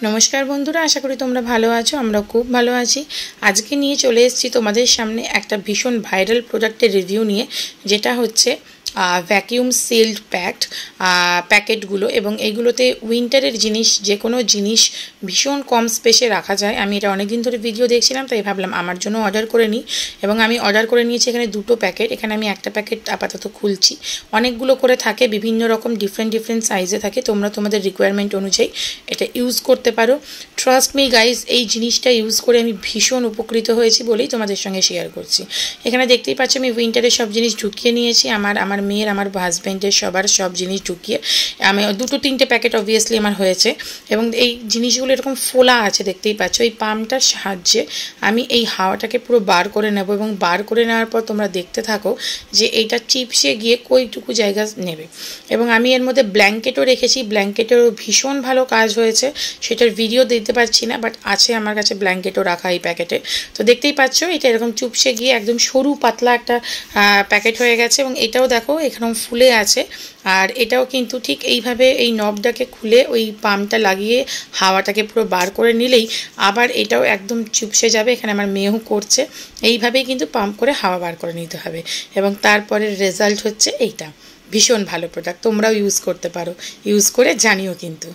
नमस्कार बंधुरा आशा करी तोमरा भालो आछो आमरा खूब भालो आछि। आज के निये चले एसेछि तोमादेर सामने एक भीषण भाइरल प्रोडक्टेर रिव्यू निये जेटा होच्छे वैक्यूम सिल्ड पैक्ड पैकेटगुलो एबं एगुलोते उइंटारेर जिनिस जे कोनो जिनिस भीषण कम स्पेसे रखा जाए। आमी एटा अनेक दिन धरे भिडियो देखछिलाम ताई भाबलाम आमार जोन्नो अर्डार करे निई एबं आमी अर्डार करे नियेछि एखाने दुटो पैकेट। एखाने आमी एकटा पैकेट आपातत खुलछि, अनेकगुलो करे थाके विभिन्न रकम डिफारेंट साइजे थाके। तोमरा तोमादेर रिक्वायरमेंट अनुयायी एटा इउज करते पारो। ट्रास्ट मी गाइज এই জিনিসটা ইউজ করে আমি ভীষণ উপকৃত হয়েছি বলেই তোমাদের সঙ্গে শেয়ার করছি। এখানে দেখতেই পাচ্ছ আমি উইন্টারের সব জিনিস ঢুকিয়ে নিয়েছি, আমার মেয়ের আমার হাজবেন্ডের সবার সব জিনিস ঢুকিয়ে আমি দুটো তিনটে প্যাকেট অবভিয়াসলি আমার হয়েছে এবং এই জিনিসগুলো এরকম ফোলা আছে দেখতেই পাচ্ছ। এই পাম্পটার সাহায্যে আমি এই হাওয়াটাকে পুরো বার করে নেব এবং বার করে নেওয়ার পর তোমরা দেখতে থাকো যে এইটা চিপসে গিয়ে কইটুকু জায়গা নেবে। এবং আমি এর মধ্যে ব্ল্যাঙ্কেটও রেখেছি, ব্ল্যাঙ্কেটেরও ভীষণ ভালো কাজ হয়েছে, সেটার ভিডিও দিতে পারছি না বাট আছে আমার কাছে ব্ল্যাঙ্কেটও রাখা এই প্যাকেটে। তো দেখতেই পাচ্ছ এটা এরকম চুপসে গিয়ে একদম সরু পাতলা একটা প্যাকেট হয়ে গেছে এবং এটাও দেখো এখানে ফুলে আছে। আর এটাও কিন্তু ঠিক এইভাবে এই নবটাকে খুলে ওই পাম্পটা লাগিয়ে হাওয়াটাকে পুরো বার করে নিলেই আবার এটাও একদম চুপসে যাবে। এখানে আমার মেয়েও করছে, এইভাবেই কিন্তু পাম্প করে হাওয়া বার করে নিতে হবে এবং তারপরে রেজাল্ট হচ্ছে এইটা। ভীষণ ভালো প্রোডাক্ট, তোমরাও ইউজ করতে পারো, ইউজ করে জানিও কিন্তু।